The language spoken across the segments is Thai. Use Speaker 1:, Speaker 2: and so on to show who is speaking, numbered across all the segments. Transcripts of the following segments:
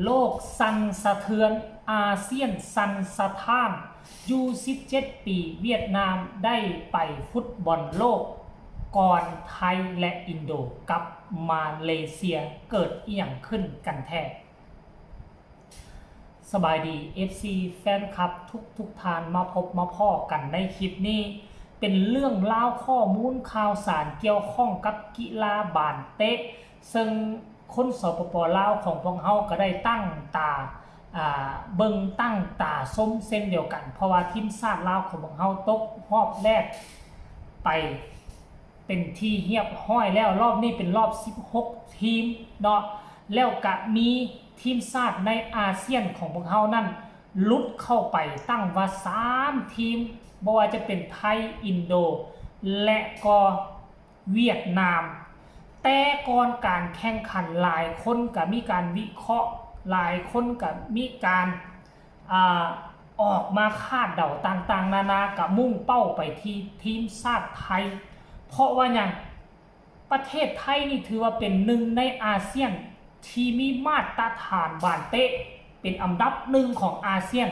Speaker 1: โลกสั่นสะเทือนอาเซียนสั่นสะท้านยู17ปีเวียดนามได้ไปฟุตบอลโลกก่อนไทยและอินโดกับมาเลเซียเกิดเอี่ยงขึ้นกันแท้สบายดี FC แฟนคลับทุกท่านมาพบมาพ่อกันในคลิปนี้เป็นเรื่องเล่าข้อมูลข่าวสารเกี่ยวข้องกับกีฬาบานเตะซึ่งคนสปป.ลาวของพวกเขาก็ได้ตั้งตาเบิ่งตั้งตาส้มเส้นเดียวกันเพราะว่าทีมชาติลาวของพวกเขาตกรอบแรกไปเป็นที่เรียบร้อยแล้วรอบนี้เป็นรอบ16ทีมเนาะแล้วก็มีทีมชาติในอาเซียนของพวกเขานั่นลุดเข้าไปตั้งว่า3ทีมบ่ว่าจะเป็นไทยอินโดและก็เวียดนามแต่ก่อนการแข่งขันหลายคนก็มีการวิเคราะห์หลายคนก็มีการออกมาคาดเดาต่างๆนานากับมุ่งเป้าไปที่ทีมชาติไทยเพราะว่าอย่างประเทศไทยนี่ถือว่าเป็นหนึ่งในอาเซียนที่มีมาตรฐานบานเตะเป็นอันดับหนึ่งของอาเซียน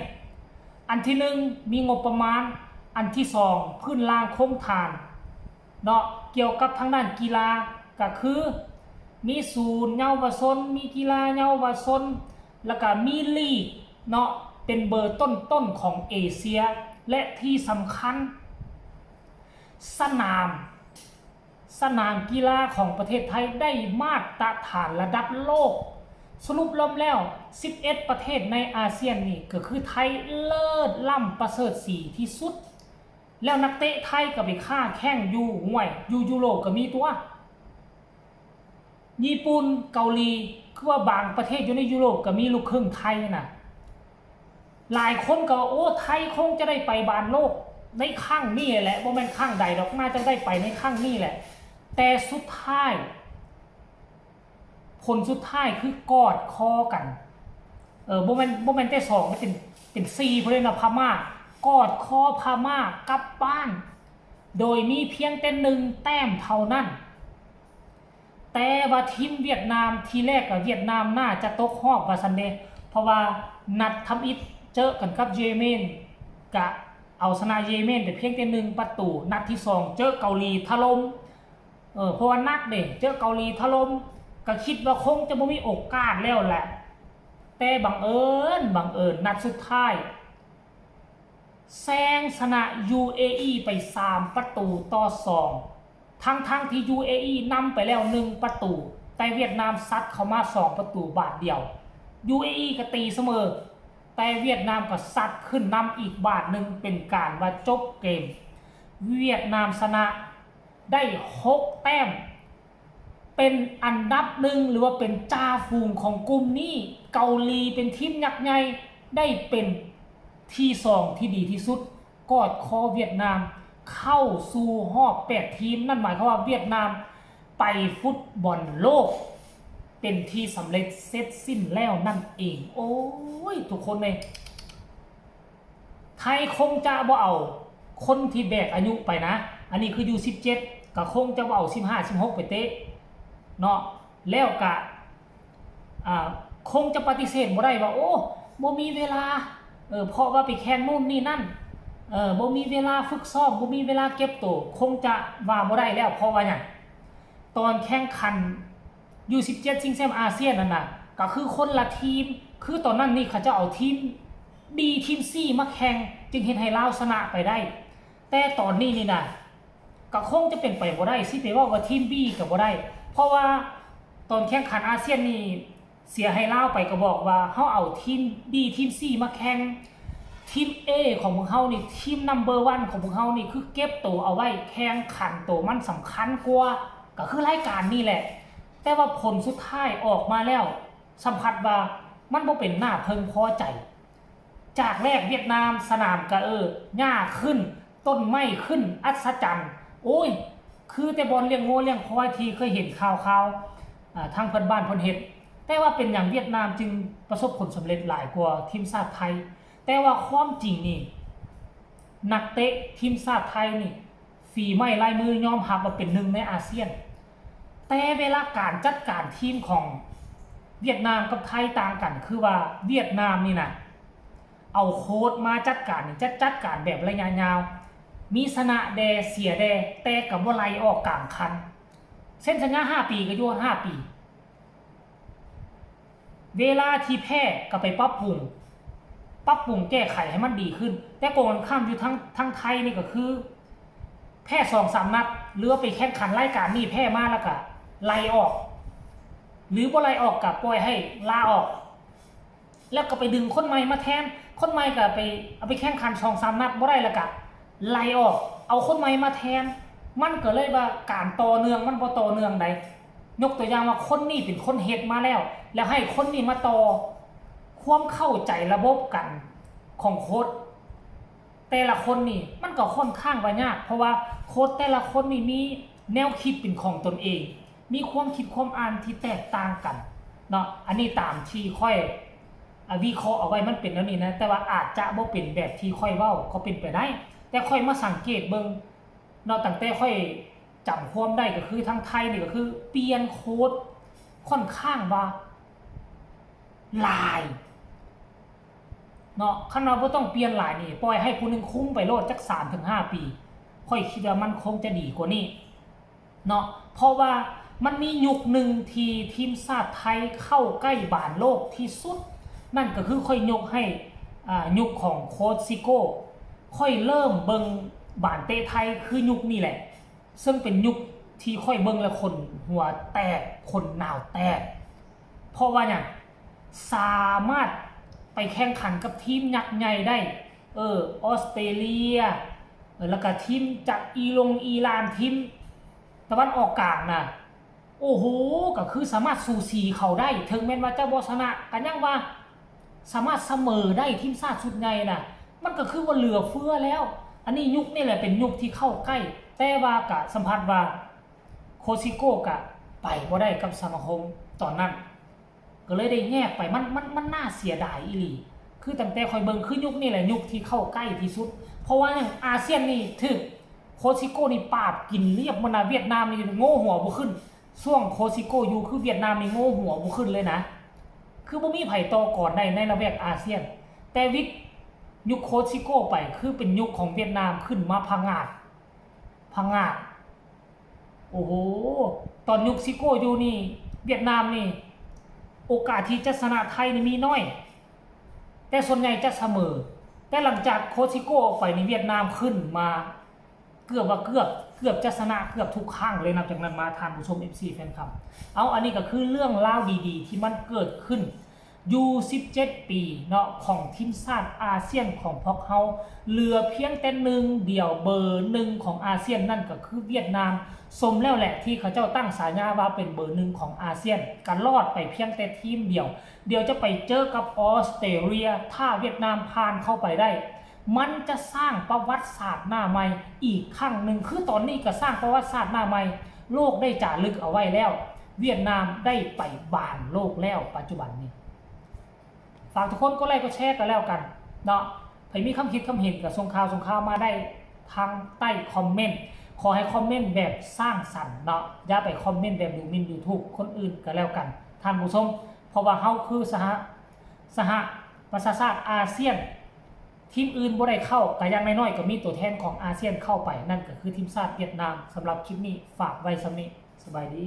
Speaker 1: อันที่หนึ่งมีงบประมาณอันที่สองพื้นล่างโครงฐานเนาะเกี่ยวกับทางด้านกีฬาก็คือมีศูนย์เยาวชนมีกีฬาเยาวชนแล้วก็มีลีกเนาะเป็นเบอร์ต้นๆของเอเชียและที่สำคัญสนามกีฬาของประเทศไทยได้มาตรฐานระดับโลกสรุปรวมแล้ว11ประเทศในอาเซียนนี่ก็คือไทยเลิศล่ำประเสริฐสีที่สุดแล้วนักเตะไทยก็ไปค้าแข่งอยู่ห่วยอยู่ยุโรปก็มีตัวญี่ปุ่นเกาหลีคือว่าบางประเทศอยู่ในยุโรปก็มีลูกครึ่งไทยน่ะหลายคนก็โอ้ไทยคงจะได้ไปบานโลกในครั้งนี้แหละบ่แม่นครั้งใดดอกน่าจะได้ไปในครั้งนี้แหละแต่สุดท้ายผลสุดท้ายคือกอดคอกันบ่แม่นแต่2มันเป็น4พุ่นเลยนะพม่ากอดคอพม่ากลับบ้านโดยมีเพียงแต่1แต้มเท่านั้นแต่ว่าทีมเวียดนามทีแรกกับเวียดนามน่าจะตกรอบว่าซั่นเด้เพราะว่านัดทำอิฐเจอกันกับเยเมนกะเอาชนะเยเมนแต่เพียงแต่1ประตูนัดที่2เจอเกาหลีถล่มเพราะว่านัดเด้เจอเกาหลีถล่มก็คิดว่าคงจะบ่มีโอกาสแล้วแหละแต่บังเอิญนัดสุดท้ายแซงชนะ UAE ไป3ประตูต่อ2ทั้งที่ UAE นำไปแล้ว1ประตูแต่เวียดนามซัดเข้ามา2ประตูบาทเดียว UAE ก็ตีเสมอแต่เวียดนามก็ซัดขึ้นนำอีกบาทหนึ่งเป็นการว่าจบเกมเวียดนามชนะได้6แต้มเป็นอันดับหนึ่งหรือว่าเป็นจ่าฝูงของกลุ่มนี้เกาหลีเป็นทีมยักษ์ใหญ่ได้เป็นที่2ที่ดีที่สุดกอดคอเวียดนามเข้าสู่รอบ8ทีมนั่นหมายความว่าเวียดนามไปฟุตบอลโลกเป็นที่สำเร็จเสร็จสิ้นแล้วนั่นเองโอ้ยทุกคนเลยไทยคงจะบ่เอาคนที่แบกอายุไปนะอันนี้คืออยู่17ก็คงจะบ่เอา15-16ไปเตะเนาะแล้วก็คงจะปฏิเสธบ่ได้ว่าโอ้บ่มีเวลาเพราะว่าไปแข่งนู่นนี่นั่นบ่มีเวลาฝึกซ้อมบ่มีเวลาเก็บตัวคงจะว่าบ่ได้แล้วเพราะว่าหยังตอนแข่งขันU17ชิงแชมป์อาเซียนนั่นน่ะก็คือคนละทีมคือตอนนั้นนี่เขาจะเอาทีม B ทีม C มาแข่งจึงเฮ็ดให้ลาวชนะไปได้แต่ตอนนี้นี่น่ะก็คงจะเป็นไปบ่ได้สิไปว่าทีม B ก็บ่ได้เพราะว่าตอนแข่งขันอาเซียนนี่เสียให้ลาวไปก็บอกว่าเฮาเอาทีม B ทีม C มาแข่งทีม A ของพวกเฮานี่ทีมนัมเบอร์1ของพวกเฮานี่คือเก็บตัวเอาไว้แข่งขันตัวมันสำคัญกว่าก็คือรายการนี้แหละแต่ว่าผลสุดท้ายออกมาแล้วสัมผัสว่ามันบ่เป็นหน้าเพึงพอใจจากแรกเวียดนามสนามก็หญ้าขึ้นต้นไม้ขึ้นอัศจรรย์โอ้ยคือแต่บอลเลี้ยงงัวเลี้ยงควายที่เคยเห็นข่าวทางเพื่อนบ้านเพิ่นเฮ็ดแต่ว่าเป็นอย่างเวียดนามจึงประสบผลสำเร็จหลายกว่าทีมชาติไทยแต่ว่าความจริงนี่นักเตะทีมชาติไทยนี่ฝีไม้ลายมือยอมรับว่าเป็นหนึ่งในอาเซียนแต่เวลาการจัดการทีมของ เวียดนามกับไทยต่างกันคือว่าเวียดนามนี่นะเอาโค้ดมาจัดการจัดการแบบระยะยาวมีชนะแดเสียแดแต่กับว่าไล่ออกกลางคันเส้นสัญญา5 ปีก็อยู่5 ปีเวลาที่แพ้ก็ไปปรับปรุงแก้ไขให้มันดีขึ้นแต่ก่อนข้ามอยู่ทั้งไทยนี่ก็คือแพ้2-3 นัดหรือไปแข่งขันรายการนี่แพ้มาแล้วก็ไล่ออกหรือบ่ไล่ออกกับปล่อยให้ลาออกแล้วก็ไปดึงคนใหม่มาแทนคนใหม่ก็ไปเอาไปแข่งขัน2-3 นัดบ่ได้แล้วก็ไล่ออกเอาคนใหม่มาแทนมันก็เลยว่าการต่อเนื่องมันบ่ต่อเนื่องใดยกตัวอย่างว่าคนนี้เป็นคนเฮ็ดมาแล้วให้คนนี้มาต่อความเข้าใจระบบกันของโค้ดแต่ละคนนี่มันก็ค่อนข้างว่ายากเพราะว่าโค้ดแต่ละคนนี่มีแนวคิดเป็นของตนเองมีความคิดความอ่านที่แตกต่างกันเนาะอันนี้ตามที่ค่อยวิเคราะห์เอาไว้มันเป็นแล้วนี่นะแต่ว่าอาจจะบ่เป็นแบบที่ค่อยเว้าก็เป็นไปได้แต่ค่อยมาสังเกตเบิ่งเนาะตั้งแต่ค่อยจำความได้ก็คือทั้งไทยนี่ก็คือเปลี่ยนโค้ดค่อนข้างว่าหลายเนาะคันว่าบ่ต้องเปลี่ยนหลายนี่ปล่อยให้ผู้นึงคุ้มไปโลดจัก 3-5 ปีค่อยคิดว่ามันคงจะดีกว่านี้เนาะเพราะว่ามันมียุคหนึ่งที่ทีมชาติไทยเข้าใกล้บานโลกที่สุดนั่นก็คือค่อยยกให้ยุคของโค้ชซิโก้ค่อยเริ่มเบิงบานเตะไทยคือยุคนี้แหละซึ่งเป็นยุคที่ค่อยเบิงแล้วคนหัวแตกคนหนาวแตกเพราะว่าเนี่ยสามารถไปแข่งขันกับทีมยักษ์ใหญ่ได้ออสเตรเลียแล้วก็ทีมจากอิหร่านทีมตะวันออกกลางน่ะโอ้โหก็คือสามารถสู่สีเขาได้ถึงแม้ว่าจะบ่ชนะกันยังว่าสามารถเสมอได้ทีมชาติชุดใหญ่น่ะมันก็คือว่าเหลือเฟือแล้วอันนี้ยุคนี่แหละเป็นยุคที่เข้าใกล้แต่ว่ากะสัมผัสว่าโคชิโก้กะไปบ่ได้กับสมาคมตอนนั้นก็เลยได้แยกไปมันน่าเสียดายอีหลีคือตั้งแต่คอยเบิ่งคือยุคนี่แหละยุคที่เข้าใกล้ที่สุดเพราะว่าอย่างอาเซียนนี่ถึกโคชิโก้นี่ปาดกินเรียบมันนะเวียดนามนี่โง่หัวบ่ขึ้นช่วงโคชิโก้อยู่คือเวียดนามนี่โง่หัวบ่ขึ้นเลยนะคือบ่มีไผต่อก่อนได้ในระแวกอาเซียนแต่วิกยุคโคชิโก้ไปคือเป็นยุคของเวียดนามขึ้นมาพังงาดโอ้โหตอนยุคซิโก้อยู่นี่เวียดนามนี่โอกาสที่จะชนะไทยนี่มีน้อยแต่ส่วนใหญ่จะเสมอแต่หลังจากโคชิโก้ออกไปในเวียดนามขึ้นมาเกือบจะชนะเกือบทุกครั้งเลยนับจากนั้นมาทานผู้ชม FC แฟนคลับเอาอันนี้ก็คือเรื่องเล่าดีๆที่มันเกิดขึ้นอยู่17 ปีเนาะของทีมชาติอาเซียนของพวกเฮาเหลือเพียงแต่หนึ่งเดี่ยวเบอร์1ของอาเซียนนั่นก็คือเวียดนามสมแล้วแหละที่เขาเจ้าตั้งฉายาว่าเป็นเบอร์1ของอาเซียนกันรอดไปเพียงแต่ทีมเดียวเดี๋ยวจะไปเจอกับออสเตรเลียถ้าเวียดนามผ่านเข้าไปได้มันจะสร้างประวัติศาสตร์หน้าใหม่อีกครั้งหนึ่งคือตอนนี้ก็สร้างประวัติศาสตร์หน้าใหม่โลกได้จารึกเอาไว้แล้วเวียดนามได้ไปบานโลกแล้วปัจจุบันนี้ฝากทุกคนก็ไลค์ก็แชร์กันแล้วกันเนาะใครมีคำคิดคำเห็นกับส่งข่าวมาได้ทางใต้คอมเมนต์ขอให้คอมเมนต์แบบสร้างสรรค์เนาะอย่าไปคอมเมนต์แบบดูหมิ่นดูถูกคนอื่นกันแล้วกันท่านผู้ชมเพราะว่าเฮาคือสหประชาชาติอาเซียนทีมอื่นบ่ได้เข้าแต่อย่างน้อยๆก็มีตัวแทนของอาเซียนเข้าไปนั่นก็คือทีมชาติเวียดนามสำหรับคลิปนี้ฝากไว้สำนี้สบายดี